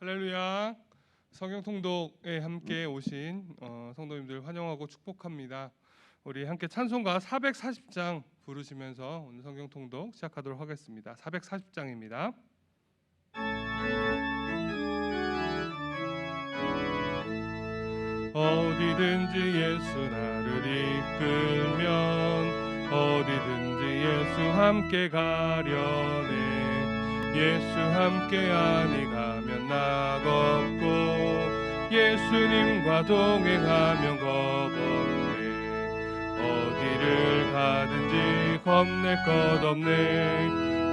할렐루야. 성경 통독에 함께 오신 성도님들 환영하고 축복합니다. 우리 함께 찬송가 440장 부르시면서 오늘 성경 통독 시작하도록 하겠습니다. 440장입니다. 어디든지 예수 나를 이끌면 어디든지 예수 함께 가려네. 예수 함께 아니 가면 낙없고 예수님과 동행하면 겁없네. 어디를 가든지 겁낼 것 없네.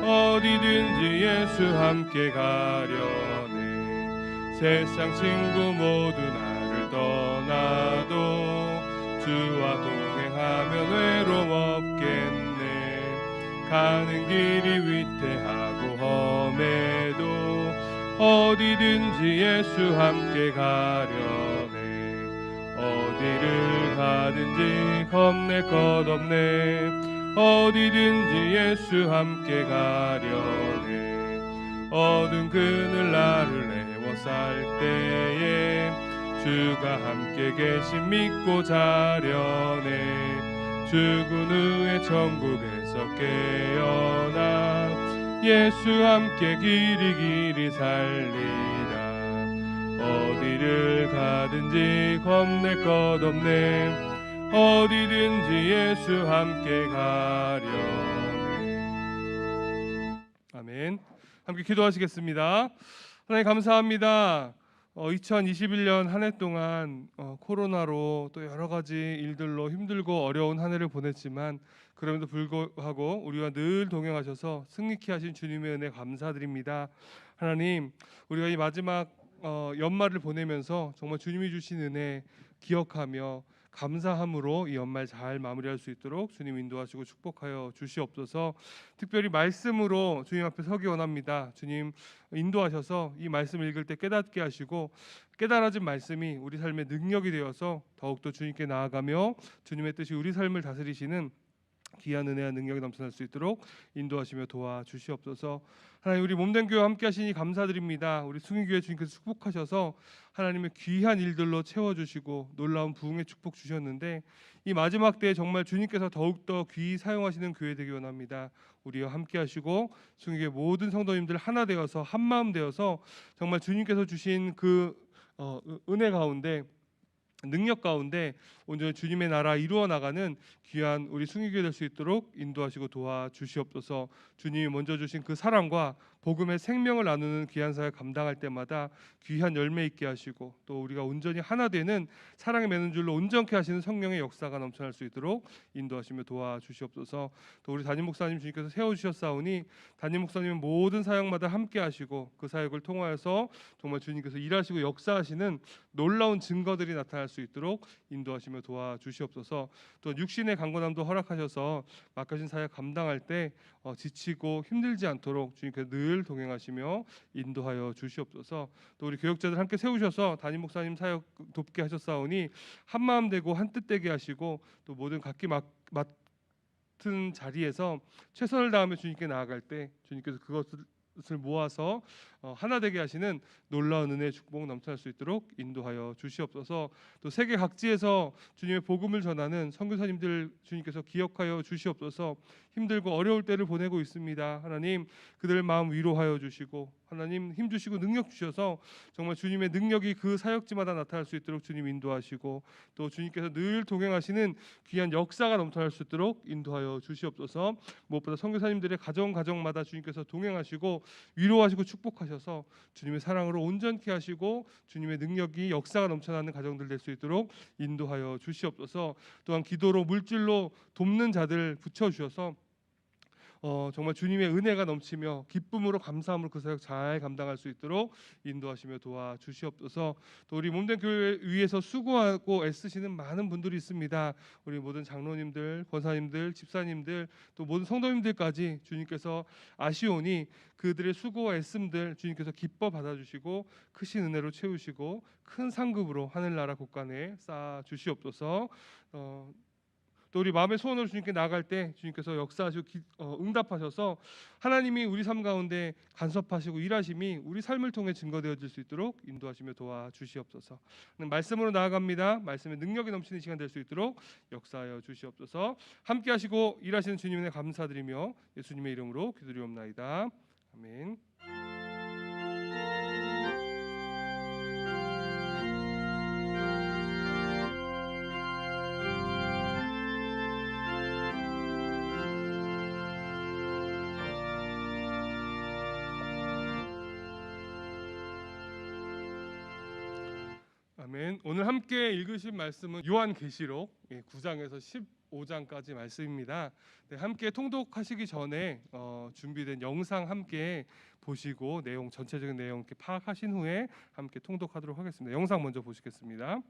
어디든지 예수 함께 가려네. 세상 친구 모두 나를 떠나도 주와 동행하면 외로움 없겠네. 가는 길이 위태하고 험해도 어디든지 예수 함께 가려네. 어디를 가든지 겁낼 것 없네. 어디든지 예수 함께 가려네. 어두운 그늘 나를 에워쌀 때에 주가 함께 계심 믿고 자려네. 죽은 후에 천국에서 깨어나 예수 함께 길이 살리라. 어디를 가든지 겁낼 것 없네. 어디든지 예수 함께 가려네. 아멘. 함께 기도하시겠습니다. 하나님 감사합니다. 2021년 한 해 동안 코로나로 또 여러 가지 일들로 힘들고 어려운 한 해를 보냈지만 그럼에도 불구하고 우리와 늘 동행하셔서 승리케 하신 주님의 은혜 감사드립니다. 하나님, 우리가 이 마지막 연말을 보내면서 정말 주님이 주신 은혜 기억하며 감사함으로 이 연말 잘 마무리할 수 있도록 주님 인도하시고 축복하여 주시옵소서. 특별히 말씀으로 주님 앞에 서기 원합니다. 주님 인도하셔서 이 말씀 읽을 때 깨닫게 하시고 깨달아진 말씀이 우리 삶의 능력이 되어서 더욱더 주님께 나아가며 주님의 뜻이 우리 삶을 다스리시는 귀한 은혜와 능력이 넘쳐날 수 있도록 인도하시며 도와주시옵소서. 하나님, 우리 몸된 교회 함께 하시니 감사드립니다. 우리 숭일교회 주님께서 축복하셔서 하나님의 귀한 일들로 채워주시고 놀라운 부흥의 축복 주셨는데 이 마지막 때에 정말 주님께서 더욱더 귀히 사용하시는 교회 되기 원합니다. 우리와 함께 하시고 숭일교회 모든 성도님들 하나 되어서 한마음 되어서 정말 주님께서 주신 그 은혜 가운데 능력 가운데 온전히 주님의 나라 이루어 나가는 귀한 우리 숭일교회 될 수 있도록 인도하시고 도와주시옵소서. 주님이 먼저 주신 그 사랑과 복음의 생명을 나누는 귀한 사역 감당할 때마다 귀한 열매 있게 하시고 또 우리가 온전히 하나 되는 사랑의 맺는 줄로 온전케 하시는 성령의 역사가 넘쳐날 수 있도록 인도하시며 도와주시옵소서. 또 우리 담임 목사님 주님께서 세워주셨사오니 담임 목사님은 모든 사역마다 함께 하시고 그 사역을 통하여서 정말 주님께서 일하시고 역사하시는 놀라운 증거들이 나타날 수 있도록 인도하시며 도와주시옵소서. 또 육신의 강건함도 허락하셔서 맡겨진 사역 감당할 때 지치고 힘들지 않도록 주님께서 늘 동행하시며 인도하여 주시옵소서. 또 우리 교역자들 함께 세우셔서 담임 목사님 사역 돕게 하셨사오니 한마음 되고 한뜻 되게 하시고 또 모든 각기 맡은 자리에서 최선을 다하며 주님께 나아갈 때 주님께서 그것을 모아서 하나 되게 하시는 놀라운 은혜의 축복 넘쳐날 수 있도록 인도하여 주시옵소서. 또 세계 각지에서 주님의 복음을 전하는 선교사님들 주님께서 기억하여 주시옵소서. 힘들고 어려울 때를 보내고 있습니다. 하나님, 그들의 마음 위로하여 주시고 하나님 힘 주시고 능력 주셔서 정말 주님의 능력이 그 사역지마다 나타날 수 있도록 주님 인도하시고 또 주님께서 늘 동행하시는 귀한 역사가 넘쳐날 수 있도록 인도하여 주시옵소서. 무엇보다 선교사님들의 가정마다 주님께서 동행하시고 위로하시고 축복하셔서 주님의 사랑으로 온전케 하시고 주님의 능력이 역사가 넘쳐나는 가정들 될 수 있도록 인도하여 주시옵소서. 또한 기도로 물질로 돕는 자들 붙여주셔서 정말 주님의 은혜가 넘치며 기쁨으로 감사함으로 그 사역 잘 감당할 수 있도록 인도하시며 도와주시옵소서. 또 우리 몸된 교회 위에서 수고하고 애쓰시는 많은 분들이 있습니다. 우리 모든 장로님들, 권사님들, 집사님들 또 모든 성도님들까지 주님께서 아시오니 그들의 수고와 애씀들 주님께서 기뻐 받아주시고 크신 은혜로 채우시고 큰 상급으로 하늘나라 곳간에 쌓아 주시옵소서. 또 우리 마음의 소원으로 주님께 나아갈 때 주님께서 역사하시고 응답하셔서 하나님이 우리 삶 가운데 간섭하시고 일하심이 우리 삶을 통해 증거되어질 수 있도록 인도하시며 도와주시옵소서. 말씀으로 나아갑니다. 말씀의 능력이 넘치는 시간 될 수 있도록 역사하여 주시옵소서. 함께 하시고 일하시는 주님에 감사드리며 예수님의 이름으로 기도드리옵나이다. 아멘. 아멘. 오늘 함께 읽으신 말씀은 요한계시록 9장에서 15장까지 말씀입니다. 네, 함께 통독하시기 전에 준비된 영상 함께 보시고 전체적인 내용 이렇게 파악하신 후에 함께 통독하도록 하겠습니다. 영상 먼저 보시겠습니다.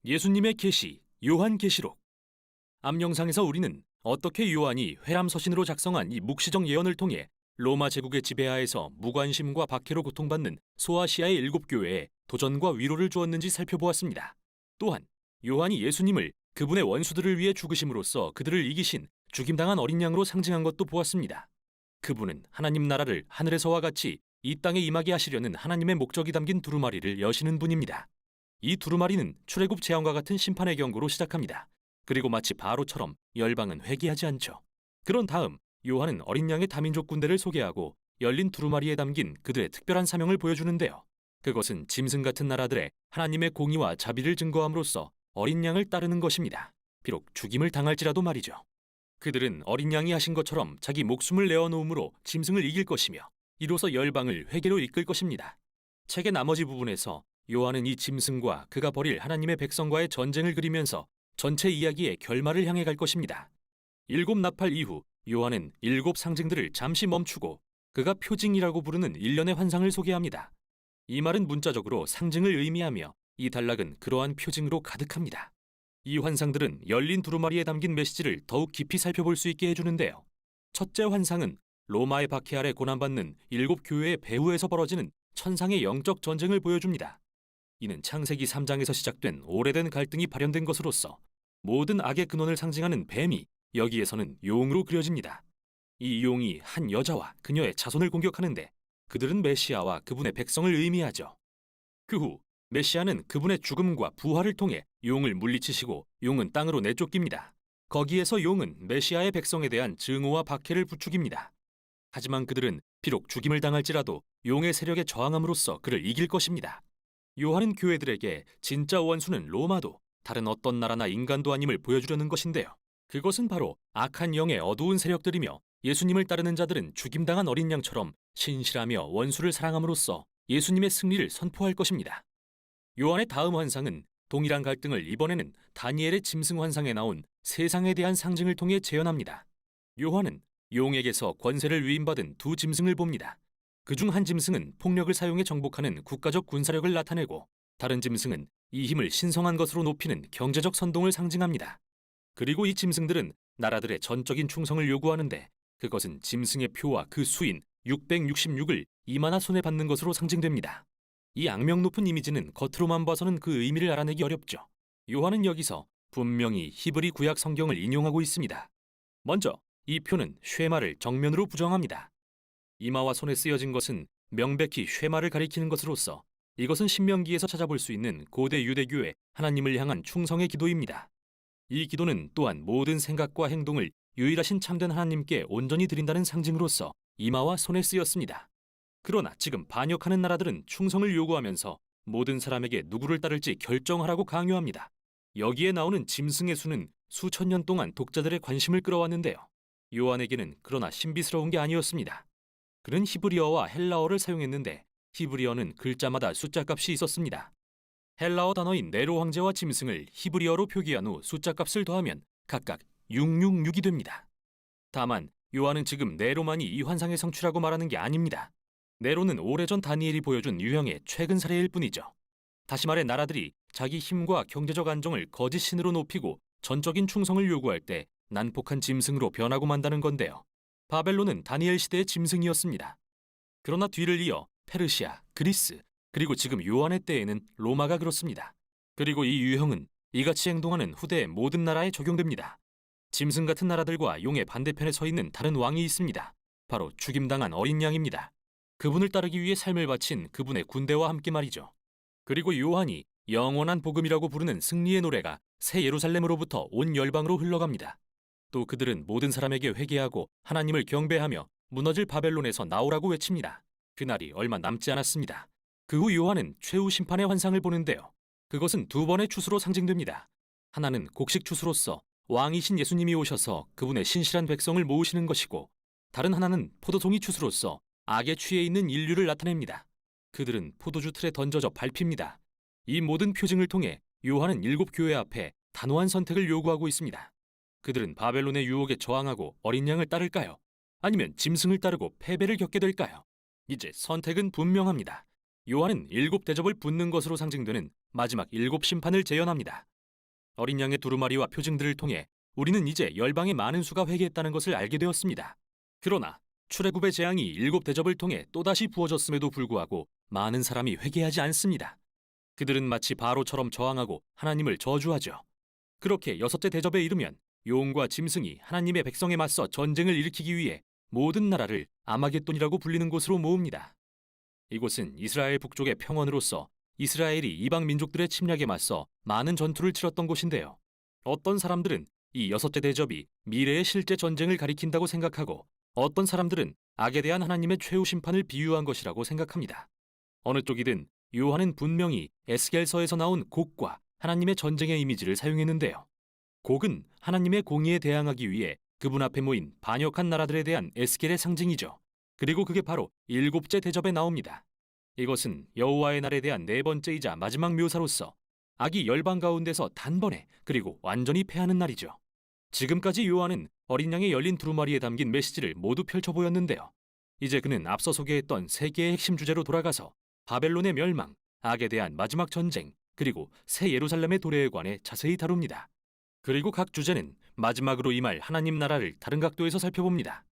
예수님의 계시, 요한계시록. 앞 영상에서 우리는 어떻게 요한이 회람서신으로 작성한 이 묵시적 예언을 통해 로마 제국의 지배하에서 무관심과 박해로 고통받는 소아시아의 7교회에 도전과 위로를 주었는지 살펴보았습니다. 또한 요한이 예수님을 그분의 원수들을 위해 죽으심으로써 그들을 이기신 죽임당한 어린 양으로 상징한 것도 보았습니다. 그분은 하나님 나라를 하늘에서와 같이 이 땅에 임하게 하시려는 하나님의 목적이 담긴 두루마리를 여시는 분입니다. 이 두루마리는 출애굽 재앙과 같은 심판의 경고로 시작합니다. 그리고 마치 바로처럼 열방은 회개하지 않죠. 그런 다음 요한은 어린 양의 다민족 군대를 소개하고 열린 두루마리에 담긴 그들의 특별한 사명을 보여주는데요. 그것은 짐승 같은 나라들의 하나님의 공의와 자비를 증거함으로써 어린 양을 따르는 것입니다. 비록 죽임을 당할지라도 말이죠. 그들은 어린 양이 하신 것처럼 자기 목숨을 내어놓음으로 짐승을 이길 것이며 이로써 열방을 회개로 이끌 것입니다. 책의 나머지 부분에서 요한은 이 짐승과 그가 벌일 하나님의 백성과의 전쟁을 그리면서 전체 이야기의 결말을 향해 갈 것입니다. 7 나팔 이후 요한은 7 상징들을 잠시 멈추고 그가 표징이라고 부르는 일련의 환상을 소개합니다. 이 말은 문자적으로 상징을 의미하며 이 단락은 그러한 표징으로 가득합니다. 이 환상들은 열린 두루마리에 담긴 메시지를 더욱 깊이 살펴볼 수 있게 해주는데요. 첫째 환상은 로마의 박해 아래 고난받는 7 교회의 배후에서 벌어지는 천상의 영적 전쟁을 보여줍니다. 이는 창세기 3장에서 시작된 오래된 갈등이 발현된 것으로서 모든 악의 근원을 상징하는 뱀이 여기에서는 용으로 그려집니다. 이 용이 한 여자와 그녀의 자손을 공격하는데 그들은 메시아와 그분의 백성을 의미하죠. 그 후 메시아는 그분의 죽음과 부활을 통해 용을 물리치시고 용은 땅으로 내쫓깁니다. 거기에서 용은 메시아의 백성에 대한 증오와 박해를 부추깁니다. 하지만 그들은 비록 죽임을 당할지라도 용의 세력에 저항함으로써 그를 이길 것입니다. 요한은 교회들에게 진짜 원수는 로마도 다른 어떤 나라나 인간도 아님을 보여주려는 것인데요. 그것은 바로 악한 영의 어두운 세력들이며 예수님을 따르는 자들은 죽임당한 어린 양처럼 신실하며 원수를 사랑함으로써 예수님의 승리를 선포할 것입니다. 요한의 다음 환상은 동일한 갈등을 이번에는 다니엘의 짐승 환상에 나온 세상에 대한 상징을 통해 재현합니다. 요한은 용에게서 권세를 위임받은 2 짐승을 봅니다. 그중 한 짐승은 폭력을 사용해 정복하는 국가적 군사력을 나타내고 다른 짐승은 이 힘을 신성한 것으로 높이는 경제적 선동을 상징합니다. 그리고 이 짐승들은 나라들의 전적인 충성을 요구하는데 그것은 짐승의 표와 그 수인 666을 이마나 손에 받는 것으로 상징됩니다. 이 악명 높은 이미지는 겉으로만 봐서는 그 의미를 알아내기 어렵죠. 요한은 여기서 분명히 히브리 구약 성경을 인용하고 있습니다. 먼저 이 표는 쉐마를 정면으로 부정합니다. 이마와 손에 쓰여진 것은 명백히 쉐마를 가리키는 것으로서 이것은 신명기에서 찾아볼 수 있는 고대 유대교의 하나님을 향한 충성의 기도입니다. 이 기도는 또한 모든 생각과 행동을 유일하신 참된 하나님께 온전히 드린다는 상징으로서 이마와 손에 쓰였습니다. 그러나 지금 반역하는 나라들은 충성을 요구하면서 모든 사람에게 누구를 따를지 결정하라고 강요합니다. 여기에 나오는 짐승의 수는 수천 년 동안 독자들의 관심을 끌어왔는데요. 요한에게는 그러나 신비스러운 게 아니었습니다. 그는 히브리어와 헬라어를 사용했는데 히브리어는 글자마다 숫자값이 있었습니다. 헬라어 단어인 네로 황제와 짐승을 히브리어로 표기한 후 숫자값을 더하면 각각 666이 됩니다. 다만 요한은 지금 네로만이 이 환상의 성취라고 말하는 게 아닙니다. 네로는 오래전 다니엘이 보여준 유형의 최근 사례일 뿐이죠. 다시 말해 나라들이 자기 힘과 경제적 안정을 거짓 신으로 높이고 전적인 충성을 요구할 때 난폭한 짐승으로 변하고 만다는 건데요. 바벨론은 다니엘 시대의 짐승이었습니다. 그러나 뒤를 이어 페르시아, 그리스, 그리고 지금 요한의 때에는 로마가 그렇습니다. 그리고 이 유형은 이같이 행동하는 후대의 모든 나라에 적용됩니다. 짐승 같은 나라들과 용의 반대편에 서 있는 다른 왕이 있습니다. 바로 죽임당한 어린 양입니다. 그분을 따르기 위해 삶을 바친 그분의 군대와 함께 말이죠. 그리고 요한이 영원한 복음이라고 부르는 승리의 노래가 새 예루살렘으로부터 온 열방으로 흘러갑니다. 또 그들은 모든 사람에게 회개하고 하나님을 경배하며 무너질 바벨론에서 나오라고 외칩니다. 그날이 얼마 남지 않았습니다. 그 후 요한은 최후 심판의 환상을 보는데요. 그것은 두 번의 추수로 상징됩니다. 하나는 곡식 추수로서 왕이신 예수님이 오셔서 그분의 신실한 백성을 모으시는 것이고, 다른 하나는 포도송이 추수로서 악에 취해 있는 인류를 나타냅니다. 그들은 포도주 틀에 던져져 밟힙니다. 이 모든 표징을 통해 요한은 7 교회 앞에 단호한 선택을 요구하고 있습니다. 그들은 바벨론의 유혹에 저항하고 어린 양을 따를까요? 아니면 짐승을 따르고 패배를 겪게 될까요? 이제 선택은 분명합니다. 요한은 7 대접을 붓는 것으로 상징되는 마지막 7 심판을 재현합니다. 어린 양의 두루마리와 표징들을 통해 우리는 이제 열방의 많은 수가 회개했다는 것을 알게 되었습니다. 그러나 출애굽의 재앙이 7 대접을 통해 또다시 부어졌음에도 불구하고 많은 사람이 회개하지 않습니다. 그들은 마치 바로처럼 저항하고 하나님을 저주하죠. 그렇게 6째 대접에 이르면 용과 짐승이 하나님의 백성에 맞서 전쟁을 일으키기 위해 모든 나라를 아마겟돈이라고 불리는 곳으로 모읍니다. 이곳은 이스라엘 북쪽의 평원으로서 이스라엘이 이방 민족들의 침략에 맞서 많은 전투를 치렀던 곳인데요. 어떤 사람들은 이 6째 대접이 미래의 실제 전쟁을 가리킨다고 생각하고, 어떤 사람들은 악에 대한 하나님의 최후 심판을 비유한 것이라고 생각합니다. 어느 쪽이든 요한은 분명히 에스겔서에서 나온 곡과 하나님의 전쟁의 이미지를 사용했는데요. 곡은 하나님의 공의에 대항하기 위해 그분 앞에 모인 반역한 나라들에 대한 에스겔의 상징이죠. 그리고 그게 바로 7째 대접에 나옵니다. 이것은 여호와의 날에 대한 4번째이자 마지막 묘사로서 악이 열방 가운데서 단번에 그리고 완전히 패하는 날이죠. 지금까지 요한은 어린 양의 열린 두루마리에 담긴 메시지를 모두 펼쳐 보였는데요. 이제 그는 앞서 소개했던 3개의 핵심 주제로 돌아가서 바벨론의 멸망, 악에 대한 마지막 전쟁, 그리고 새 예루살렘의 도래에 관해 자세히 다룹니다. 그리고 각 주제는 마지막으로 임할 하나님 나라를 다른 각도에서 살펴봅니다.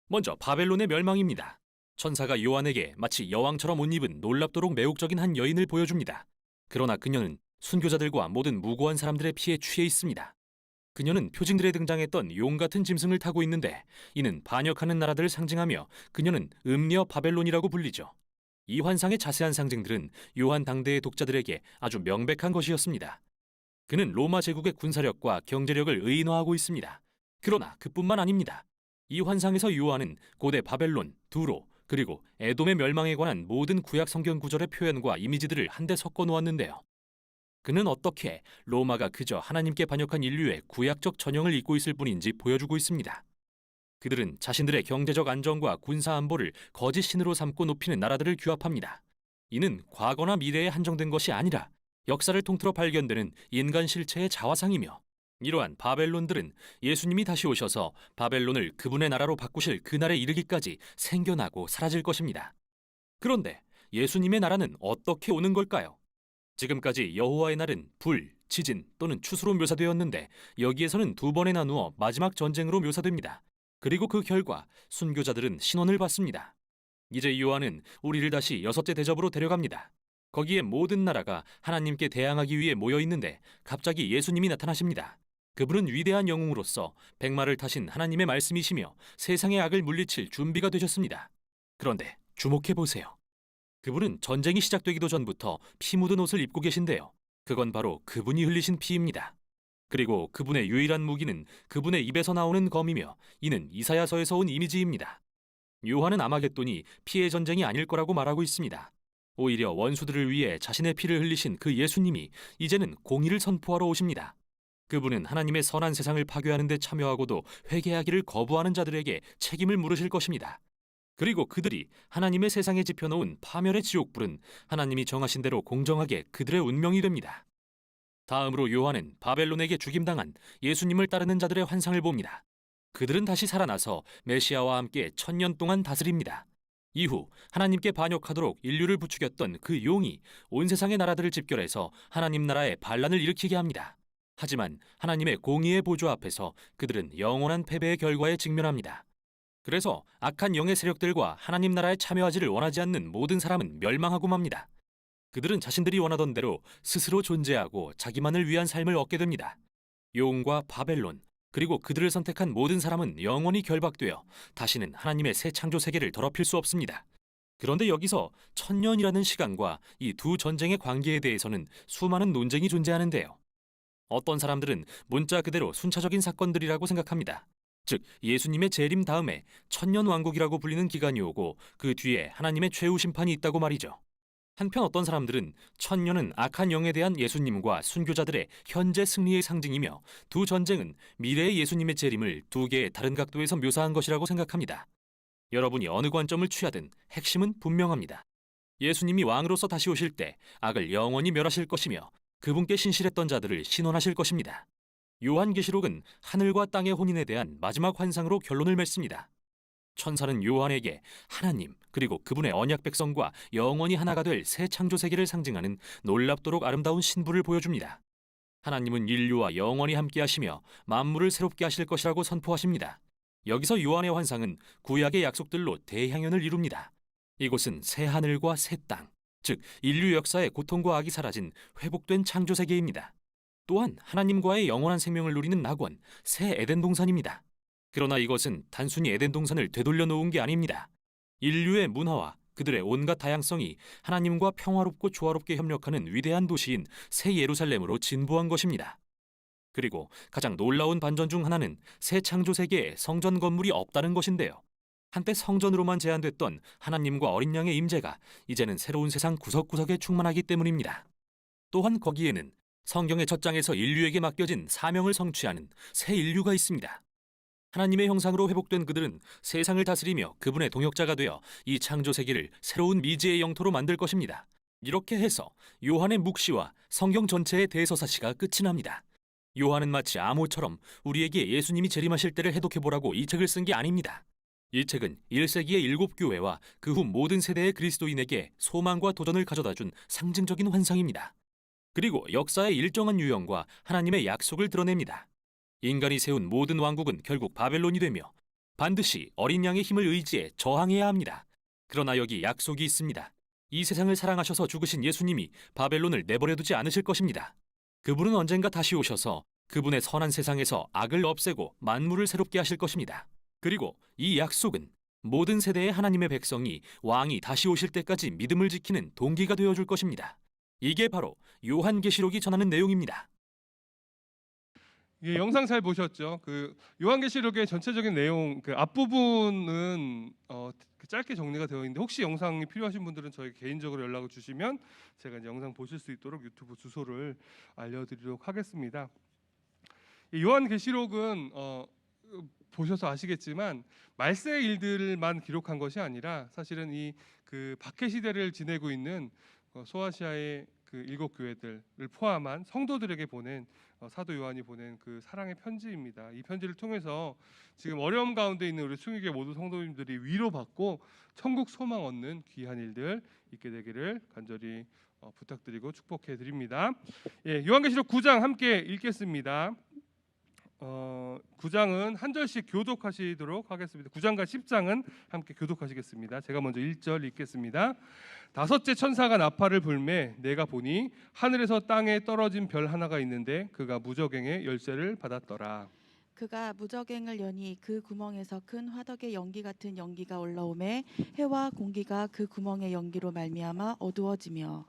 먼저 바벨론의 멸망입니다. 천사가 요한에게 마치 여왕처럼 옷 입은 놀랍도록 매혹적인 한 여인을 보여줍니다. 그러나 그녀는 순교자들과 모든 무고한 사람들의 피에 취해 있습니다. 그녀는 표징들에 등장했던 용 같은 짐승을 타고 있는데, 이는 반역하는 나라들을 상징하며 그녀는 음녀 바벨론이라고 불리죠. 이 환상의 자세한 상징들은 요한 당대의 독자들에게 아주 명백한 것이었습니다. 그는 로마 제국의 군사력과 경제력을 의인화하고 있습니다. 그러나 그뿐만 아닙니다. 이 환상에서 요한은 고대 바벨론, 두로, 그리고 에돔의 멸망에 관한 모든 구약 성경 구절의 표현과 이미지들을 한데 섞어 놓았는데요. 그는 어떻게 로마가 그저 하나님께 반역한 인류의 구약적 전형을 잇고 있을 뿐인지 보여주고 있습니다. 그들은 자신들의 경제적 안정과 군사 안보를 거짓 신으로 삼고 높이는 나라들을 규합합니다. 이는 과거나 미래에 한정된 것이 아니라 역사를 통틀어 발견되는 인간 실체의 자화상이며, 이러한 바벨론들은 예수님이 다시 오셔서 바벨론을 그분의 나라로 바꾸실 그날에 이르기까지 생겨나고 사라질 것입니다. 그런데 예수님의 나라는 어떻게 오는 걸까요? 지금까지 여호와의 날은 불, 지진 또는 추수로 묘사되었는데, 여기에서는 2번에 나누어 마지막 전쟁으로 묘사됩니다. 그리고 그 결과 순교자들은 신원을 받습니다. 이제 요한은 우리를 다시 6째 대접으로 데려갑니다. 거기에 모든 나라가 하나님께 대항하기 위해 모여 있는데 갑자기 예수님이 나타나십니다. 그분은 위대한 영웅으로서 백마를 타신 하나님의 말씀이시며 세상의 악을 물리칠 준비가 되셨습니다. 그런데 주목해 보세요. 그분은 전쟁이 시작되기도 전부터 피 묻은 옷을 입고 계신데요. 그건 바로 그분이 흘리신 피입니다. 그리고 그분의 유일한 무기는 그분의 입에서 나오는 검이며, 이는 이사야서에서 온 이미지입니다. 요한은 아마겟돈이 피의 전쟁이 아닐 거라고 말하고 있습니다. 오히려 원수들을 위해 자신의 피를 흘리신 그 예수님이 이제는 공의를 선포하러 오십니다. 그분은 하나님의 선한 세상을 파괴하는 데 참여하고도 회개하기를 거부하는 자들에게 책임을 물으실 것입니다. 그리고 그들이 하나님의 세상에 지펴놓은 파멸의 지옥불은 하나님이 정하신 대로 공정하게 그들의 운명이 됩니다. 다음으로 요한은 바벨론에게 죽임당한 예수님을 따르는 자들의 환상을 봅니다. 그들은 다시 살아나서 메시아와 함께 1000년 동안 다스립니다. 이후 하나님께 반역하도록 인류를 부추겼던 그 용이 온 세상의 나라들을 집결해서 하나님 나라에 반란을 일으키게 합니다. 하지만 하나님의 공의의 보좌 앞에서 그들은 영원한 패배의 결과에 직면합니다. 그래서 악한 영의 세력들과 하나님 나라에 참여하지를 원하지 않는 모든 사람은 멸망하고 맙니다. 그들은 자신들이 원하던 대로 스스로 존재하고 자기만을 위한 삶을 얻게 됩니다. 요온과 바벨론, 그리고 그들을 선택한 모든 사람은 영원히 결박되어 다시는 하나님의 새 창조 세계를 더럽힐 수 없습니다. 그런데 여기서 천년이라는 시간과 이 두 전쟁의 관계에 대해서는 수많은 논쟁이 존재하는데요. 어떤 사람들은 문자 그대로 순차적인 사건들이라고 생각합니다. 즉, 예수님의 재림 다음에 천년 왕국이라고 불리는 기간이 오고 그 뒤에 하나님의 최후 심판이 있다고 말이죠. 한편 어떤 사람들은 천년은 악한 영에 대한 예수님과 순교자들의 현재 승리의 상징이며 두 전쟁은 미래의 예수님의 재림을 두 개의 다른 각도에서 묘사한 것이라고 생각합니다. 여러분이 어느 관점을 취하든 핵심은 분명합니다. 예수님이 왕으로서 다시 오실 때 악을 영원히 멸하실 것이며 그분께 신실했던 자들을 신원하실 것입니다. 요한계시록은 하늘과 땅의 혼인에 대한 마지막 환상으로 결론을 맺습니다. 천사는 요한에게 하나님 그리고 그분의 언약 백성과 영원히 하나가 될 새 창조 세계를 상징하는 놀랍도록 아름다운 신부를 보여줍니다. 하나님은 인류와 영원히 함께 하시며 만물을 새롭게 하실 것이라고 선포하십니다. 여기서 요한의 환상은 구약의 약속들로 대향연을 이룹니다. 이곳은 새 하늘과 새 땅, 즉 인류 역사의 고통과 악이 사라진 회복된 창조 세계입니다. 또한 하나님과의 영원한 생명을 누리는 낙원, 새 에덴 동산입니다. 그러나 이것은 단순히 에덴 동산을 되돌려 놓은 게 아닙니다. 인류의 문화와 그들의 온갖 다양성이 하나님과 평화롭고 조화롭게 협력하는 위대한 도시인 새 예루살렘으로 진보한 것입니다. 그리고 가장 놀라운 반전 중 하나는 새 창조 세계에 성전 건물이 없다는 것인데요. 한때 성전으로만 제한됐던 하나님과 어린 양의 임재가 이제는 새로운 세상 구석구석에 충만하기 때문입니다. 또한 거기에는 성경의 첫 장에서 인류에게 맡겨진 사명을 성취하는 새 인류가 있습니다. 하나님의 형상으로 회복된 그들은 세상을 다스리며 그분의 동역자가 되어 이 창조 세계를 새로운 미지의 영토로 만들 것입니다. 이렇게 해서 요한의 묵시와 성경 전체의 대서사시가 끝이 납니다. 요한은 마치 아모처럼 우리에게 예수님이 재림하실 때를 해독해보라고 이 책을 쓴 게 아닙니다. 이 책은 1세기의 7교회와 그 후 모든 세대의 그리스도인에게 소망과 도전을 가져다준 상징적인 환상입니다. 그리고 역사의 일정한 유형과 하나님의 약속을 드러냅니다. 인간이 세운 모든 왕국은 결국 바벨론이 되며 반드시 어린 양의 힘을 의지해 저항해야 합니다. 그러나 여기 약속이 있습니다. 이 세상을 사랑하셔서 죽으신 예수님이 바벨론을 내버려두지 않으실 것입니다. 그분은 언젠가 다시 오셔서 그분의 선한 세상에서 악을 없애고 만물을 새롭게 하실 것입니다. 그리고 이 약속은 모든 세대의 하나님의 백성이 왕이 다시 오실 때까지 믿음을 지키는 동기가 되어줄 것입니다. 이게 바로 요한계시록이 전하는 내용입니다. 예, 영상 잘 보셨죠? 그 요한계시록의 전체적인 내용 그 앞부분은 짧게 정리가 되어 있는데 혹시 영상이 필요하신 분들은 저희 개인적으로 연락을 주시면 제가 이제 영상 보실 수 있도록 유튜브 주소를 알려드리도록 하겠습니다. 이 요한계시록은 보셔서 아시겠지만 말세의 일들만 기록한 것이 아니라 사실은 이 그 박해 시대를 지내고 있는 소아시아의 그 7교회들을 포함한 성도들에게 보낸 사도 요한이 보낸 그 사랑의 편지입니다. 이 편지를 통해서 지금 어려움 가운데 있는 우리 충익의 모든 성도님들이 위로받고 천국 소망 얻는 귀한 일들 있게 되기를 간절히 부탁드리고 축복해 드립니다. 예, 요한계시록 9장 함께 읽겠습니다. 9장은 한 절씩 교독하시도록 하겠습니다. 9장과 10장은 함께 교독하시겠습니다. 제가 먼저 1절 읽겠습니다. 다섯째 천사가 나팔을 불매 내가 보니 하늘에서 땅에 떨어진 별 하나가 있는데 그가 무저갱의 열쇠를 받았더라. 그가 무저갱을 여니 그 구멍에서 큰 화덕의 연기 같은 연기가 올라오매 해와 공기가 그 구멍의 연기로 말미암아 어두워지며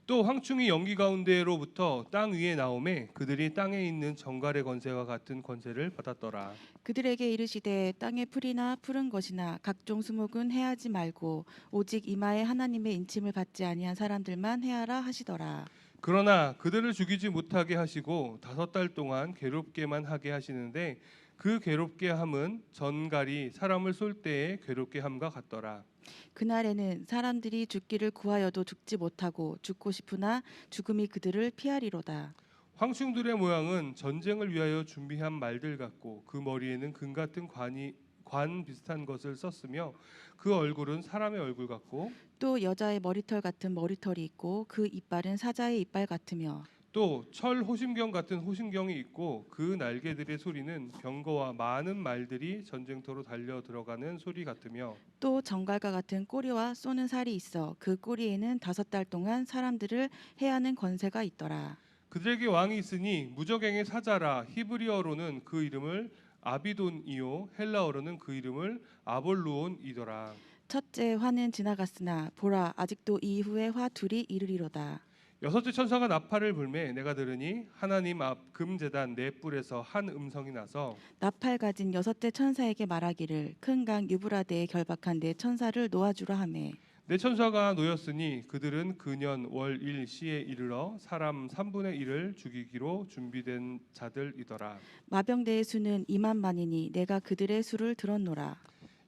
또 황충이 연기 가운데로부터 땅 위에 나오매 그들이 땅에 있는 정갈의 권세와 같은 권세를 받았더라. 그들에게 이르시되 땅의 풀이나 푸른 것이나 각종 수목은 해하지 말고 오직 이마에 하나님의 인침을 받지 아니한 사람들만 해하라 하시더라. 그러나 그들을 죽이지 못하게 하시고 5달 동안 괴롭게만 하게 하시는데 그 괴롭게 함은 전갈이 사람을 쏠 때에 괴롭게 함과 같더라. 그날에는 사람들이 죽기를 구하여도 죽지 못하고 죽고 싶으나 죽음이 그들을 피하리로다. 황충들의 모양은 전쟁을 위하여 준비한 말들 같고 그 머리에는 금 같은 관 비슷한 것을 썼으며 그 얼굴은 사람의 얼굴 같고 또 여자의 머리털 같은 머리털이 있고 그 이빨은 사자의 이빨 같으며 또 철 호심경 같은 호심경이 있고 그 날개들의 소리는 병거와 많은 말들이 전쟁터로 달려 들어가는 소리 같으며 또 정갈과 같은 꼬리와 쏘는 살이 있어 그 꼬리에는 5달 동안 사람들을 해하는 권세가 있더라. 그들에게 왕이 있으니 무적행의 사자라. 히브리어로는 그 이름을 아비돈이요 헬라어로는 그 이름을 아볼루온이더라. 첫째 화는 지나갔으나 보라 아직도 이후에 화 둘이 이르리로다. 여섯째 천사가 나팔을 불매 내가 들으니 하나님 앞 금제단 네 뿔에서 한 음성이 나서 나팔 가진 6째 천사에게 말하기를 큰 강 유브라데에 결박한 네 천사를 놓아주라 하매 네 천사가 놓였으니 그들은 그년 월일 시에 이르러 사람 3분의 1을 죽이기로 준비된 자들이더라. 마병대의 수는 2만만이니 내가 그들의 수를 들었노라.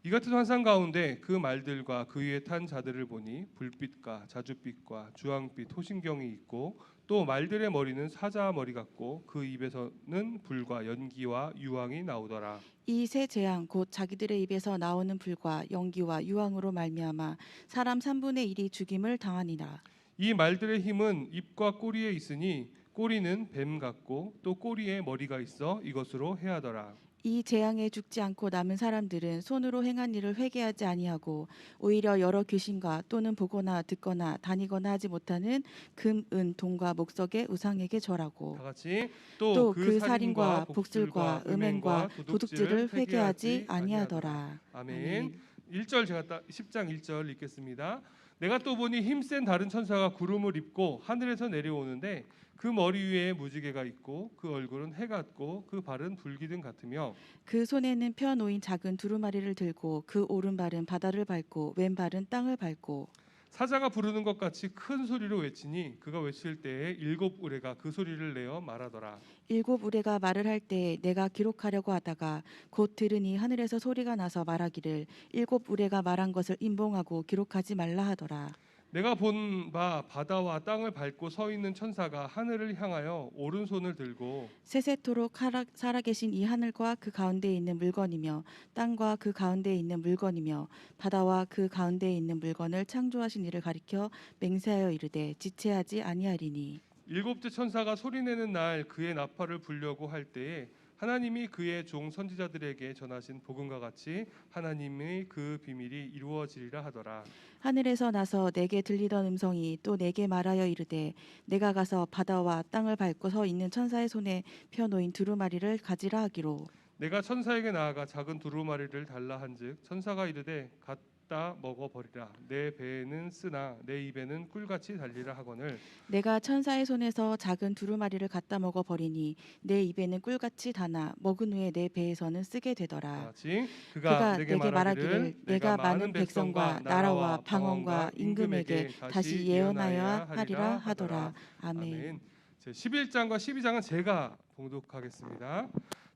이 같은 환상 가운데 그 말들과 그 위에 탄 자들을 보니 불빛과 자줏빛과 주황빛 호신경이 있고 또 말들의 머리는 사자 머리 같고 그 입에서는 불과 연기와 유황이 나오더라. 이 세 재앙 곧 자기들의 입에서 나오는 불과 연기와 유황으로 말미암아 사람 3분의 1이 죽임을 당하니라. 이 말들의 힘은 입과 꼬리에 있으니 꼬리는 뱀 같고 또 꼬리에 머리가 있어 이것으로 해하더라. 이 재앙에 죽지 않고 남은 사람들은 손으로 행한 일을 회개하지 아니하고 오히려 여러 귀신과 또는 보거나 듣거나 다니거나 하지 못하는 금, 은, 동과 목석의 우상에게 절하고 다 같이 또 또 그 살인과 복술과 음행과 도둑질을 회개하지 아니하더라. 아멘. 1절 제가 10장 1절 읽겠습니다. 내가 또 보니 힘센 다른 천사가 구름을 입고 하늘에서 내려오는데 그 머리 위에 무지개가 있고 그 얼굴은 해 같고 그 발은 불기둥 같으며 그 손에는 펴 놓인 작은 두루마리를 들고 그 오른발은 바다를 밟고 왼발은 땅을 밟고 사자가 부르는 것 같이 큰 소리로 외치니 그가 외칠 때에 7 우레가 그 소리를 내어 말하더라. 7 우레가 말을 할 때 내가 기록하려고 하다가 곧 들으니 하늘에서 소리가 나서 말하기를 7 우레가 말한 것을 임봉하고 기록하지 말라 하더라. 내가 본 바 바다와 땅을 밟고 서 있는 천사가 하늘을 향하여 오른손을 들고 세세토록 살아계신 이 하늘과 그 가운데에 있는 물건이며 땅과 그 가운데에 있는 물건이며 바다와 그 가운데에 있는 물건을 창조하신 이를 가리켜 맹세하여 이르되 지체하지 아니하리니 7째 천사가 소리내는 날 그의 나팔을 불려고 할 때에 하나님이 그의 종 선지자들에게 전하신 복음과 같이 하나님의 그 비밀이 이루어지리라 하더라. 하늘에서 나서 내게 들리던 음성이 또 내게 말하여 이르되 내가 가서 바다와 땅을 밟고 서 있는 천사의 손에 펴 놓인 두루마리를 가지라 하기로 내가 천사에게 나아가 작은 두루마리를 달라 한즉 천사가 이르되 갖다 먹어버리라. 내 배에는 쓰나 내 입에는 꿀같이 달리라 하거늘 내가 천사의 손에서 작은 두루마리를 갖다 먹어 버리니 내 입에는 꿀같이 다나 먹은 후에 내 배에서는 쓰게 되더라. 같이 그가 내게 말하기를 내가 많은 백성과 나라와 방언과 임금에게 다시 예언하여야 하리라 하더라. 아멘. 제 11장과 12장은 제가 봉독하겠습니다.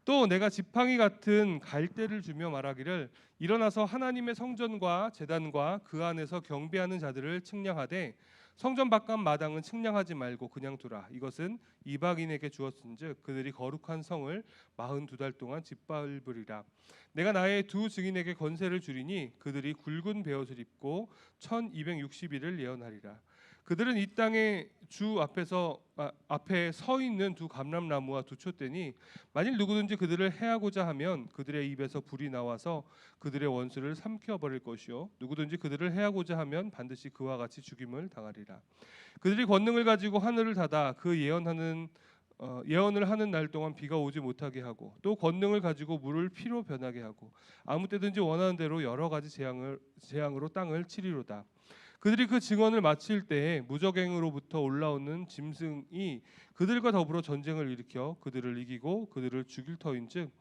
또 내가 지팡이 같은 갈대를 주며 말하기를 일어나서 하나님의 성전과 제단과 그 안에서 경배하는 자들을 측량하되 성전 바깥 마당은 측량하지 말고 그냥 두라. 이것은 이방인에게 주었은즉 그들이 거룩한 성을 42달 동안 짓밟으리라. 내가 나의 두 증인에게 권세를 주리니 그들이 굵은 베옷을 입고 1260일을 예언하리라. 그들은 이 땅의 주 앞에 서 있는 두 감람나무와 두 촛대니 만일 누구든지 그들을 해하고자 하면 그들의 입에서 불이 나와서 그들의 원수를 삼켜버릴 것이요 누구든지 그들을 해하고자 하면 반드시 그와 같이 죽임을 당하리라. 그들이 권능을 가지고 하늘을 닫아 그 예언을 하는 날 동안 비가 오지 못하게 하고 또 권능을 가지고 물을 피로 변하게 하고 아무 때든지 원하는 대로 여러 가지 재앙으로 땅을 치리로다. 그들이 그 증언을 마칠 때에 무적행으로부터 올라오는 짐승이 그들과 더불어 전쟁을 일으켜 그들을 이기고 그들을 죽일 터인즉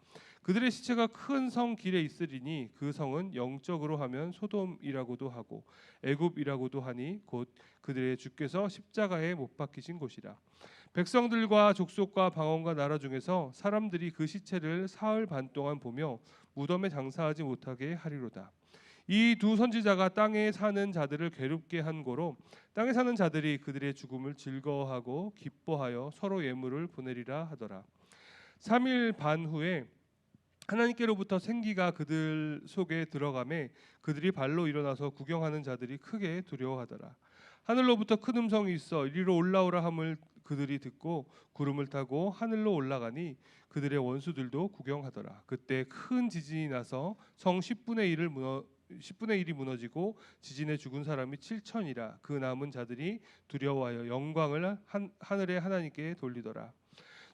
그들의 시체가 큰 성 길에 있으리니 그 성은 영적으로 하면 소돔이라고도 하고 애굽이라고도 하니 곧 그들의 주께서 십자가에 못 박히신 곳이라. 백성들과 족속과 방언과 나라 중에서 사람들이 그 시체를 사흘 반 동안 보며 무덤에 장사하지 못하게 하리로다. 이 두 선지자가 땅에 사는 자들을 괴롭게 한 고로 땅에 사는 자들이 그들의 죽음을 즐거워하고 기뻐하여 서로 예물을 보내리라 하더라. 3일 반 후에 하나님께로부터 생기가 그들 속에 들어가매 그들이 발로 일어나서 구경하는 자들이 크게 두려워하더라. 하늘로부터 큰 음성이 있어 이리로 올라오라 함을 그들이 듣고 구름을 타고 하늘로 올라가니 그들의 원수들도 구경하더라. 그때 큰 지진이 나서 성 10분의 1이 무너지고 지진에 죽은 사람이 7천이라. 그 남은 자들이 두려워하여 영광을 하늘의 하나님께 돌리더라.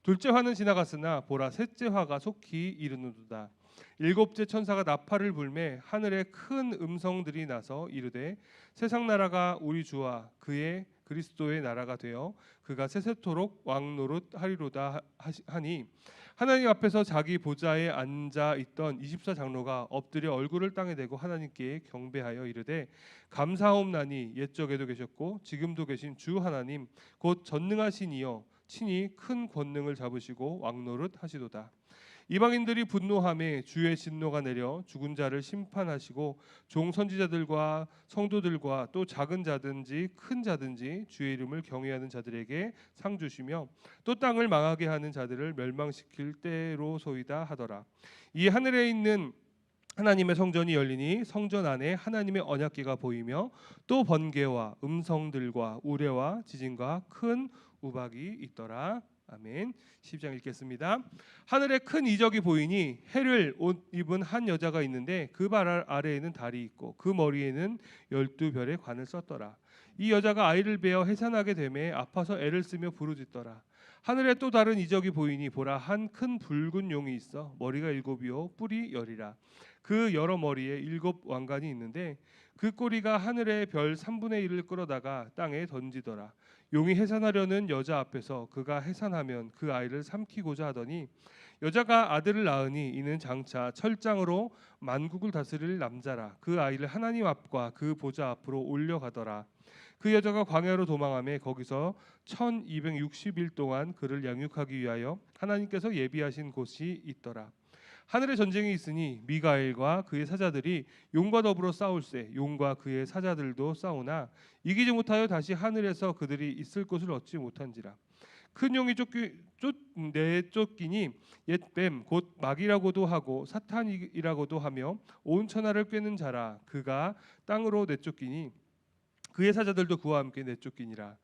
둘째 화는 지나갔으나 보라 셋째 화가 속히 이르는도다. 일곱째 천사가 나팔을 불매 하늘에 큰 음성들이 나서 이르되 세상 나라가 우리 주와 그의 그리스도의 나라가 되어 그가 세세토록 왕노릇 하리로다 하니 하나님 앞에서 자기 보좌에 앉아 있던 24장로가 엎드려 얼굴을 땅에 대고 하나님께 경배하여 이르되 감사하옵나니 옛적에도 계셨고 지금도 계신 주 하나님 곧 전능하신 이여 친히 큰 권능을 잡으시고 왕노릇 하시도다. 이방인들이 분노하매 주의 진노가 내려 죽은 자를 심판하시고 종 선지자들과 성도들과 또 작은 자든지 큰 자든지 주의 이름을 경외하는 자들에게 상 주시며 또 땅을 망하게 하는 자들을 멸망시킬 때로소이다 하더라. 이 하늘에 있는 하나님의 성전이 열리니 성전 안에 하나님의 언약궤가 보이며 또 번개와 음성들과 우레와 지진과 큰 우박이 있더라. 아멘. 10장 읽겠습니다. 하늘에 큰 이적이 보이니 해를 옷 입은 한 여자가 있는데 그 발 아래에는 달이 있고 그 머리에는 12별의 관을 썼더라. 이 여자가 아이를 베어 해산하게 되매 아파서 애를 쓰며 부르짖더라. 하늘에 또 다른 이적이 보이니 보라 한 큰 붉은 용이 있어 머리가 7이요 뿔이 10이라. 그 여러 머리에 7 왕관이 있는데 그 꼬리가 하늘의 별 3분의 1을 끌어다가 땅에 던지더라. 용이 해산하려는 여자 앞에서 그가 해산하면 그 아이를 삼키고자 하더니 여자가 아들을 낳으니 이는 장차 철장으로 만국을 다스릴 남자라. 그 아이를 하나님 앞과 그 보좌 앞으로 올려가더라. 그 여자가 광야로 도망하며 거기서 1260일 동안 그를 양육하기 위하여 하나님께서 예비하신 곳이 있더라. 하늘에 전쟁이 있으니 미가엘과 그의 사자들이 용과 더불어 싸울세. 용과 그의 사자들도 싸우나 이기지 못하여 다시 하늘에서 그들이 있을 곳을 얻지 못한지라. 큰 용이 내쫓기니 옛뱀 곧 마귀라고도 하고 사탄이라고도 하며 온 천하를 꿰는 자라. 그가 땅으로 내쫓기니 그의 사자들도 그와 함께 내쫓기니라.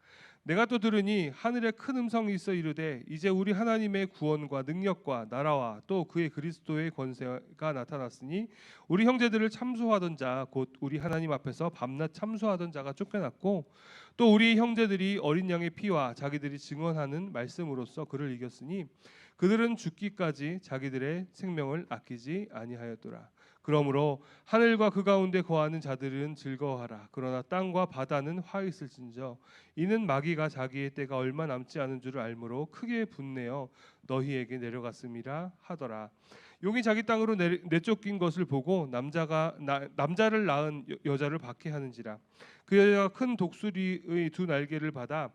내가 또 들으니 하늘에 큰 음성이 있어 이르되 이제 우리 하나님의 구원과 능력과 나라와 또 그의 그리스도의 권세가 나타났으니 우리 형제들을 참소하던 자 곧 우리 하나님 앞에서 밤낮 참소하던 자가 쫓겨났고 또 우리 형제들이 어린 양의 피와 자기들이 증언하는 말씀으로써 그를 이겼으니 그들은 죽기까지 자기들의 생명을 아끼지 아니하였더라. 그러므로 하늘과 그 가운데 거하는 자들은 즐거워하라. 그러나 땅과 바다는 화 있을진저 이는 마귀가 자기의 때가 얼마 남지 않은 줄을 알므로 크게 분내어 너희에게 내려갔음이라 하더라. 용이 자기 땅으로 내쫓긴 것을 보고 남자를 낳은 여자를 박해하는지라. 그 여자가 큰 독수리의 2 날개를 받아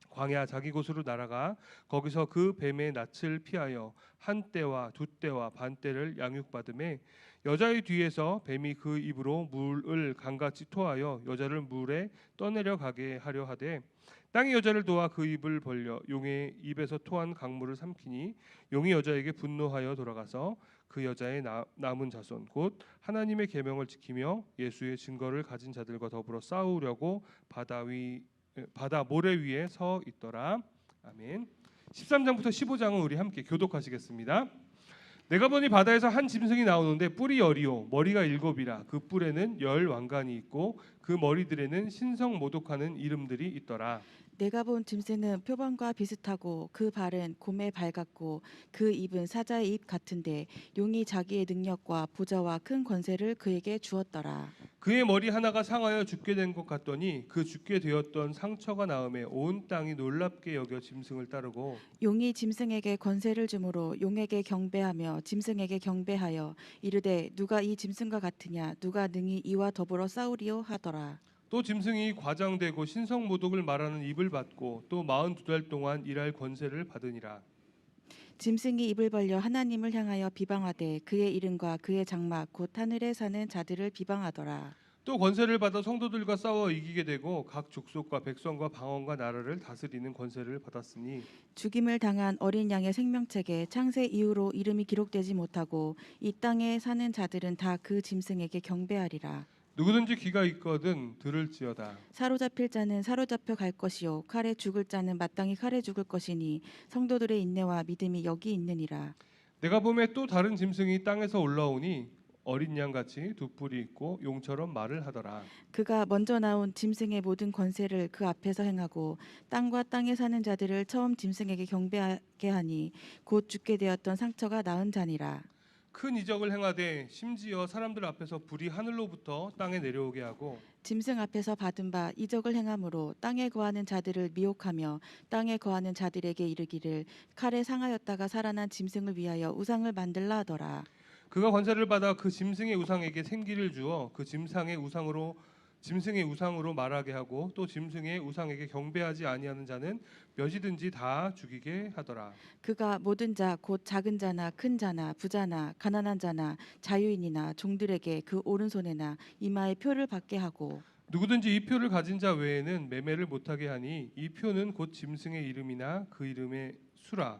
광야 자기 곳으로 날아가 거기서 그 뱀의 낯을 피하여 한 떼와 2떼와 반 떼를 양육받음에 여자의 뒤에서 뱀이 그 입으로 물을 강같이 토하여 여자를 물에 떠내려 가게 하려 하되 땅이 여자를 도와 그 입을 벌려 용의 입에서 토한 강물을 삼키니 용이 여자에게 분노하여 돌아가서 그 여자의 남은 자손 곧 하나님의 계명을 지키며 예수의 증거를 가진 자들과 더불어 싸우려고 바다 모래 위에 서 있더라. 아멘. 13장부터 15장은 우리 함께 교독하시겠습니다. 내가 보니 바다에서 한 짐승이 나오는데 뿔이 10이요 머리가 7이라. 그 뿔에는 10 왕관이 있고 그 머리들에는 신성 모독하는 이름들이 있더라. 내가 본 짐승은 표범과 비슷하고 그 발은 곰의 발 같고 그 입은 사자의 입 같은데 용이 자기의 능력과 보좌와 큰 권세를 그에게 주었더라. 그의 머리 하나가 상하여 죽게 된 것 같더니 그 죽게 되었던 상처가 나음에 온 땅이 놀랍게 여겨 짐승을 따르고 용이 짐승에게 권세를 주므로 용에게 경배하며 짐승에게 경배하여 이르되 누가 이 짐승과 같으냐 누가 능히 이와 더불어 싸우리요 하더라. 또 짐승이 과장되고 신성 모독을 말하는 입을 받고 또 42달 동안 일할 권세를 받으니라. 짐승이 입을 벌려 하나님을 향하여 비방하되 그의 이름과 그의 장막 곧 하늘에 사는 자들을 비방하더라. 또 권세를 받아 성도들과 싸워 이기게 되고 각 족속과 백성과 방언과 나라를 다스리는 권세를 받았으니 죽임을 당한 어린 양의 생명책에 창세 이후로 이름이 기록되지 못하고 이 땅에 사는 자들은 다 그 짐승에게 경배하리라. 누구든지 귀가 있거든 들을지어다. 사로잡힐 자는 사로잡혀 갈 것이요 칼에 죽을 자는 마땅히 칼에 죽을 것이니 성도들의 인내와 믿음이 여기 있느니라. 내가 보매 또 다른 짐승이 땅에서 올라오니 어린 양같이 두 뿔이 있고 용처럼 말을 하더라. 그가 먼저 나온 짐승의 모든 권세를 그 앞에서 행하고 땅과 땅에 사는 자들을 처음 짐승에게 경배하게 하니 곧 죽게 되었던 상처가 나은 자니라. 큰 이적을 행하되 심지어 사람들 앞에서 불이 하늘로부터 땅에 내려오게 하고 짐승 앞에서 받은 바 이적을 행함으로 땅에 거하는 자들을 미혹하며 땅에 거하는 자들에게 이르기를 칼에 상하였다가 살아난 짐승을 위하여 우상을 만들라 하더라. 그가 권세를 받아 그 짐승의 우상에게 생기를 주어 그 짐승의 우상으로 말하게 하고 또 짐승의 우상에게 경배하지 아니하는 자는 몇이든지 다 죽이게 하더라. 그가 모든 자 곧 작은 자나 큰 자나 부자나 가난한 자나 자유인이나 종들에게 그 오른손에나 이마에 표를 받게 하고 누구든지 이 표를 가진 자 외에는 매매를 못하게 하니 이 표는 곧 짐승의 이름이나 그 이름의 수라.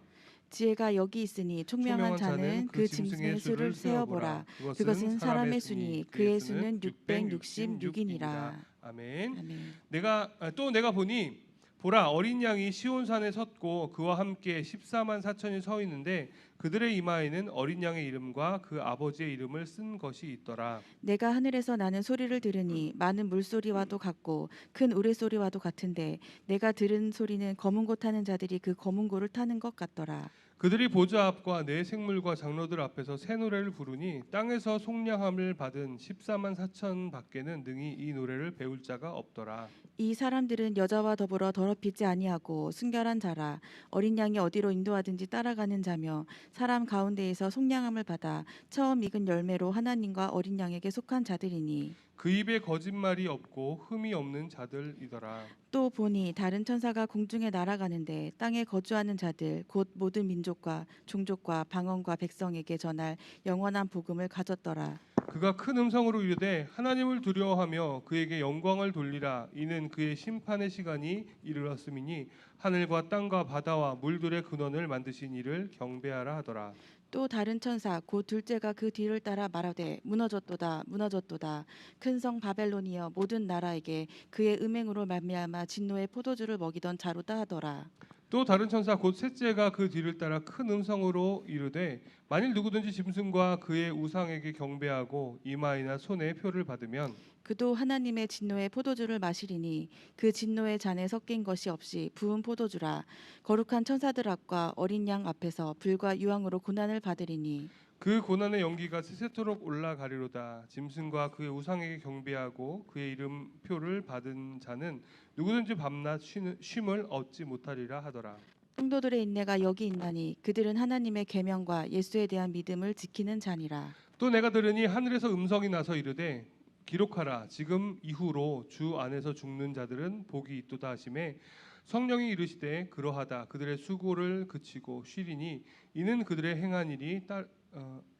지혜가 여기 있으니 총명한 자는 그 짐승의 수를 세어보라. 그것은 사람의 수니 그의 수는 666이니라. 아멘. 아멘. 내가 보니 보라 어린 양이 시온산에 섰고 그와 함께 14만 4천이 서 있는데 그들의 이마에는 어린 양의 이름과 그 아버지의 이름을 쓴 것이 있더라. 내가 하늘에서 나는 소리를 들으니 많은 물소리와도 같고 큰 우레소리와도 같은데 내가 들은 소리는 검은 고 타는 자들이 그 검은 고를 타는 것 같더라. 그들이 보좌 앞과 네 생물과 장로들 앞에서 새 노래를 부르니 땅에서 속량함을 받은 14만 4천 밖에는 능히 이 노래를 배울 자가 없더라. 이 사람들은 여자와 더불어 더럽히지 아니하고 순결한 자라. 어린 양이 어디로 인도하든지 따라가는 자며 사람 가운데에서 속량함을 받아 처음 익은 열매로 하나님과 어린 양에게 속한 자들이니. 그 입에 거짓말이 없고 흠이 없는 자들이더라. 또 보니 다른 천사가 공중에 날아가는데 땅에 거주하는 자들 곧 모든 민족과 종족과 방언과 백성에게 전할 영원한 복음을 가졌더라. 그가 큰 음성으로 이르되 하나님을 두려워하며 그에게 영광을 돌리라. 이는 그의 심판의 시간이 이르렀음이니 하늘과 땅과 바다와 물들의 근원을 만드신 이를 경배하라 하더라. 또 다른 천사 곧 둘째가 그 뒤를 따라 말하되 무너졌도다 무너졌도다 큰 성 바벨론이여 모든 나라에게 그의 음행으로 말미암아 진노의 포도주를 먹이던 자로다 하더라. 또 다른 천사 곧 셋째가 그 뒤를 따라 큰 음성으로 이르되 만일 누구든지 짐승과 그의 우상에게 경배하고 이마이나 손에 표를 받으면 그도 하나님의 진노의 포도주를 마시리니 그 진노의 잔에 섞인 것이 없이 부은 포도주라. 거룩한 천사들 앞과 어린 양 앞에서 불과 유황으로 고난을 받으리니 그 고난의 연기가 세세토록 올라가리로다. 짐승과 그의 우상에게 경배하고 그의 이름표를 받은 자는 누구든지 밤낮 쉼을 얻지 못하리라 하더라. 성도들의 인내가 여기 있나니 그들은 하나님의 계명과 예수에 대한 믿음을 지키는 자니라. 또 내가 들으니 하늘에서 음성이 나서 이르되 기록하라. 지금 이후로 주 안에서 죽는 자들은 복이 있도다 하시매 성령이 이르시되 그러하다. 그들의 수고를 그치고 쉬리니 이는 그들의 행한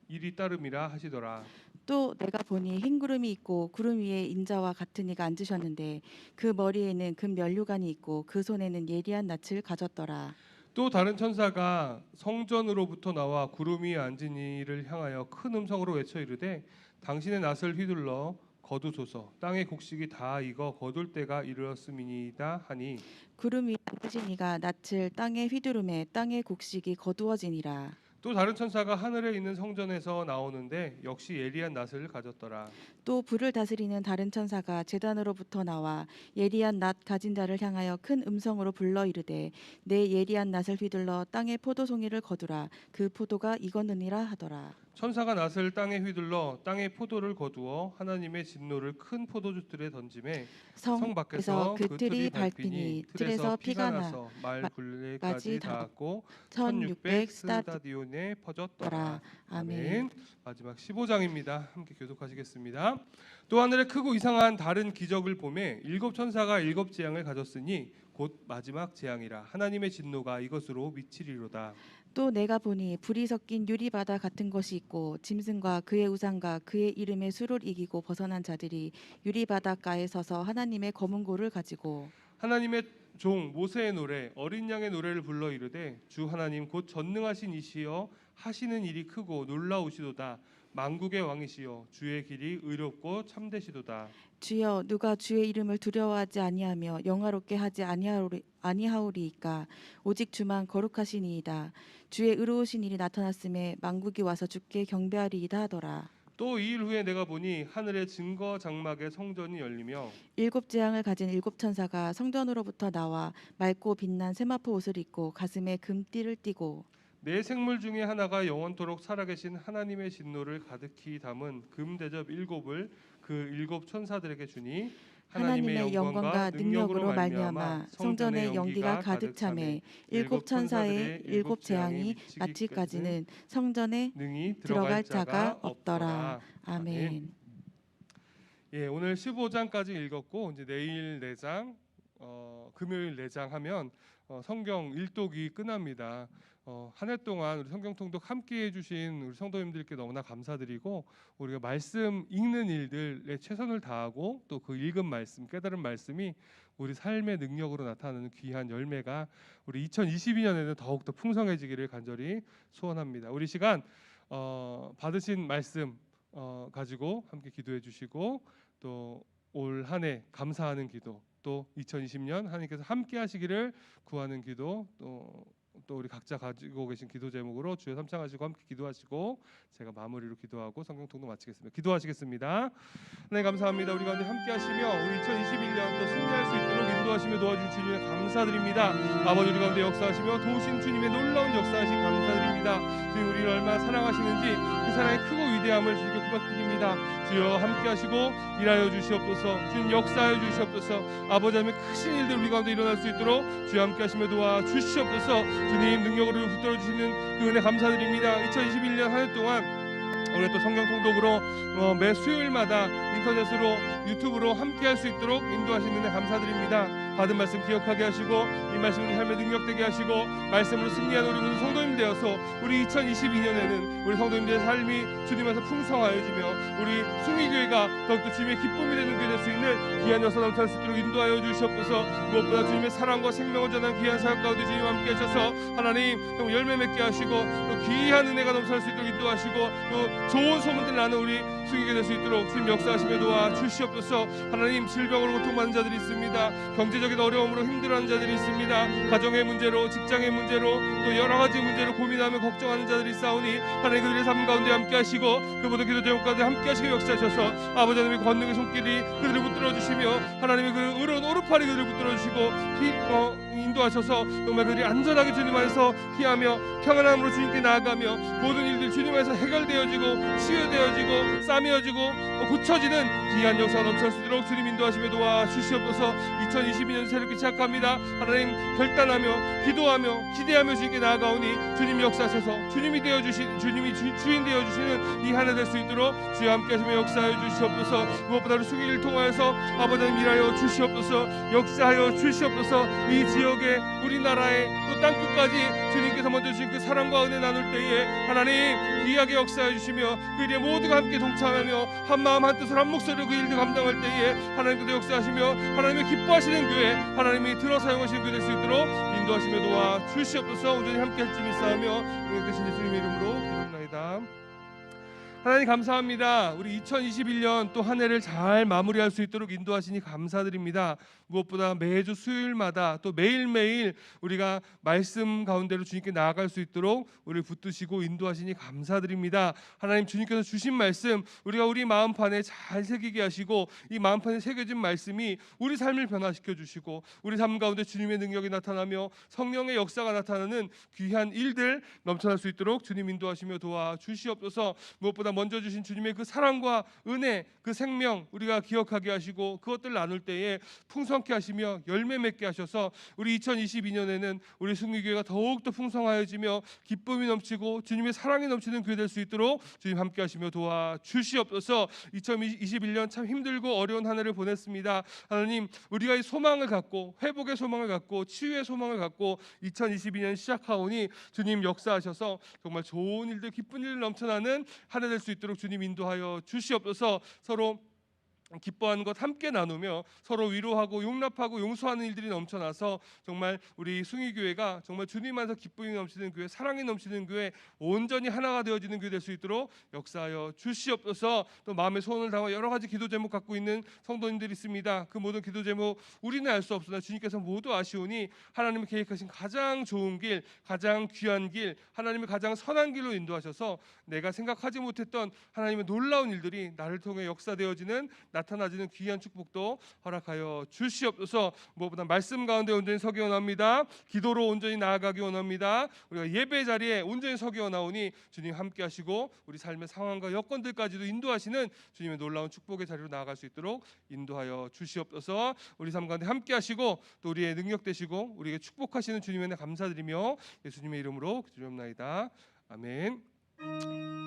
일이 따름이라 하시더라. 또 내가 보니 흰 구름이 있고 구름 위에 인자와 같은 이가 앉으셨는데 그 머리에는 금 면류관이 있고 그 손에는 예리한 낯을 가졌더라. 또 다른 천사가 성전으로부터 나와 구름 위에 앉은 이를 향하여 큰 음성으로 외쳐 이르되 당신의 낫을 휘둘러 거두소서. 땅의 곡식이 다 익어 거둘 때가 이르렀음이니이다 하니 구름 위에 앉으신 이가 낯을 땅에 휘두르매 땅의 곡식이 거두어지니라. 또 다른 천사가 하늘에 있는 성전에서 나오는데 역시 예리한 낫을 가졌더라. 또 불을 다스리는 다른 천사가 제단으로부터 나와 예리한 낫 가진 자를 향하여 큰 음성으로 불러 이르되 내 예리한 낫을 휘둘러 땅의 포도송이를 거두라. 그 포도가 익었느니라 하더라. 천사가 낫을 땅에 휘둘러 땅의 포도를 거두어 하나님의 진노를 큰 포도주틀에 던짐에 성 밖에서 그 틀이 밟히니 틀에서 피가 나서 말 굴레까지 닿았고 1600 스타디온에 퍼졌더라. 아멘. 마지막 15장입니다. 함께 교독하시겠습니다. 또 하늘에 크고 이상한 다른 기적을 보매 일곱 천사가 일곱 재앙을 가졌으니 곧 마지막 재앙이라. 하나님의 진노가 이것으로 미치리로다. 또 내가 보니 불이 섞인 유리바다 같은 것이 있고 짐승과 그의 우상과 그의 이름의 수를 이기고 벗어난 자들이 유리바닷가에 서서 하나님의 검은 고를 가지고 하나님의 종 모세의 노래 어린 양의 노래를 불러 이르되 주 하나님 곧 전능하신 이시여 하시는 일이 크고 놀라우시도다. 만국의 왕이시여 주의 길이 의롭고 참되시도다. 주여 누가 주의 이름을 두려워하지 아니하며 영화롭게 하지 아니하오리이까 오직 주만 거룩하시니이다. 주의 의로우신 일이 나타났음에 만국이 와서 주께 경배하리이다 하더라. 또 2일 후에 내가 보니 하늘의 증거 장막의 성전이 열리며 일곱 재앙을 가진 일곱 천사가 성전으로부터 나와 맑고 빛난 세마포 옷을 입고 가슴에 금띠를 띠고 네 생물 중에 하나가 영원토록 살아계신 하나님의 진노를 가득히 담은 금 대접 7을 그 7 천사들에게 주니 하나님의 영광과 능력으로 말미암아 성전의 연기가 가득 차매 일곱 천사의 일곱 재앙이 마칠까지는 성전에 능히 들어갈 자가 없더라. 아멘. 예, 오늘 15장까지 읽었고 이제 내일 4장, 금요일 4장 하면 성경 일독이 끝납니다. 한 해 동안 우리 성경 통독 함께 해주신 우리 성도님들께 너무나 감사드리고 우리가 말씀 읽는 일들에 최선을 다하고 또 그 읽은 말씀, 깨달은 말씀이 우리 삶의 능력으로 나타나는 귀한 열매가 우리 2022년에는 더욱더 풍성해지기를 간절히 소원합니다. 우리 시간 받으신 말씀 가지고 함께 기도해 주시고 또 올 한 해 감사하는 기도 또 2020년 하나님께서 함께 하시기를 구하는 기도 또 우리 각자 가지고 계신 기도 제목으로 주여 삼창하시고 함께 기도하시고 제가 마무리로 기도하고 성경 통독 마치겠습니다. 기도하시겠습니다. 하나님 감사합니다. 우리 가운데 함께 하시며 우리 2021년 또 승리할 수 있도록 인도하시며 도와주신 주님에 감사드립니다. 아버지 우리 가운데 역사하시며 도우신 주님의 놀라운 역사하신 감사드립니다. 주님 우리를 얼마나 사랑하시는지 그 사랑의 크고 위대함을 주님께 고백드립니다. 주여 함께 하시고 일하여 주시옵소서. 주님 역사하여 주시옵소서. 아버지 하나님의 크신 일들 우리 가운데 일어날 수 있도록 주여 함께 하시며 도와 주시옵소서. 주님 능력으로 붙들어 주시는 그 은혜 감사드립니다. 2021년 한 해 동안 우리 또 성경 통독으로 매 수요일마다 인터넷으로 유튜브로 함께 할 수 있도록 인도하시는 은혜 감사드립니다. 받은 말씀 기억하게 하시고 이 말씀 우리 삶에 능력되게 하시고 말씀으로 승리하는 우리 모든 성도님 되어서 우리 2022년에는 우리 성도님들의 삶이 주님에서 풍성하여지며 우리 숭의교회가 더욱더 주님의 기쁨이 되는 교회 될 수 있는 귀한 역사 넘쳐날 수 있도록 인도하여 주시옵소서. 무엇보다 주님의 사랑과 생명을 전하는 귀한 사역 가운데 주님 함께 하셔서 하나님 또 열매 맺게 하시고 또 귀한 은혜가 넘쳐날 수 있도록 인도하시고 또 좋은 소문들 나는 우리 숭의교회 될 수 있도록 주님 역사하시며 도와 주시옵소서. 하나님 질병으로 고통받는 자들이 있습니다. 경제적인 어려움으로 힘들어하는 자들이 있습니다. 가정의 문제로 직장의 문제로 또 여러 가지 문제로 고민하며 걱정하는 자들이 있사오니 하나님 그들의 삶 가운데 함께 하시고 그 모든 기도 제목 가운데 함께 하시고 역사하셔서 아버지 하나님의 권능의 손길이 그들을 붙들어 주시며 하나님의 그 의로운 오른팔이 그들을 붙들어 주시고 인도하셔서 정말 그들이 안전하게 주님 안에서 피하며 평안함으로 주님께 나아가며 모든 일들 주님 안에서 해결되어지고 치유되어지고 싸매어지고 고쳐지는 귀한 역사가 넘쳐날 수 있도록 주님 인도하시며 도와 주시옵소서. 2022년 새롭게 시작합니다. 하나님 결단하며 기도하며 기대하며 주님께 나아가오니 주님이 역사하셔서 주님이 주인 되어주시는 이 한 해 될 수 있도록 주여 함께 하시며 역사하여 주시옵소서. 무엇보다 우리 수기를 통하여서 아버지 하나님 일하여 주시옵소서. 역사하여 주시옵소서. 이 지역에 우리나라의 또 땅끝까지 주님께서 먼저 주신 그 사랑과 은혜 나눌 때에 하나님 귀하게 역사해 주시며 그 일에 모두가 함께 동참하며 한마음 한뜻으로 한 목소리로 그 일을 감당할 때에 하나님께서 역사하시며 하나님의 기뻐하시는 교회 하나님이 들어 사용하시는 교회 될 수 있도록 인도하시며 도와 주시옵소서. 온전히 함께 할 줄 믿사오며 되신 예수님의 이름으로 기도합니다. 하나님 감사합니다. 우리 2021년 또 한 해를 잘 마무리할 수 있도록 인도하시니 감사드립니다. 무엇보다 매주 수요일마다 또 매일매일 우리가 말씀 가운데로 주님께 나아갈 수 있도록 우리를 붙드시고 인도하시니 감사드립니다. 하나님 주님께서 주신 말씀 우리가 우리 마음판에 잘 새기게 하시고 이 마음판에 새겨진 말씀이 우리 삶을 변화시켜 주시고 우리 삶 가운데 주님의 능력이 나타나며 성령의 역사가 나타나는 귀한 일들 넘쳐날 수 있도록 주님 인도하시며 도와 주시옵소서. 무엇보다 먼저 주신 주님의 그 사랑과 은혜 그 생명 우리가 기억하게 하시고 그것들 나눌 때에 풍성케 하시며 열매 맺게 하셔서 우리 2022년에는 우리 승리교회가 더욱더 풍성하여지며 기쁨이 넘치고 주님의 사랑이 넘치는 교회 될 수 있도록 주님 함께 하시며 도와 주시옵소서. 2021년 참 힘들고 어려운 한 해를 보냈습니다. 하나님 우리가 이 소망을 갖고 회복의 소망을 갖고 치유의 소망을 갖고 2022년 시작하오니 주님 역사하셔서 정말 좋은 일들 기쁜 일 넘쳐나는 한 해 될 수 있도록 주님 인도하여 주시옵소서. 서로 기뻐하는 것 함께 나누며 서로 위로하고 용납하고 용서하는 일들이 넘쳐나서 정말 우리 숭의교회가 정말 주님 안에서 기쁨이 넘치는 교회, 사랑이 넘치는 교회, 온전히 하나가 되어지는 교회 될 수 있도록 역사하여 주시옵소서. 또 마음의 소원을 담아 여러 가지 기도 제목 갖고 있는 성도님들이 있습니다. 그 모든 기도 제목 우리는 알 수 없으나 주님께서 모두 아시오니 하나님이 계획하신 가장 좋은 길, 가장 귀한 길, 하나님의 가장 선한 길로 인도하셔서 내가 생각하지 못했던 하나님의 놀라운 일들이 나를 통해 역사되어지는 나타나지는 귀한 축복도 허락하여 주시옵소서. 무엇보다 말씀 가운데 온전히 서기 원합니다. 기도로 온전히 나아가기 원합니다. 우리가 예배 자리에 온전히 서기 원하오니 주님 함께 하시고 우리 삶의 상황과 여건들까지도 인도하시는 주님의 놀라운 축복의 자리로 나아갈 수 있도록 인도하여 주시옵소서. 우리 삶 가운데 함께 하시고 또 우리의 능력 되시고 우리에게 축복하시는 주님의 은혜 감사드리며 예수님의 이름으로 기도합나이다. 아멘.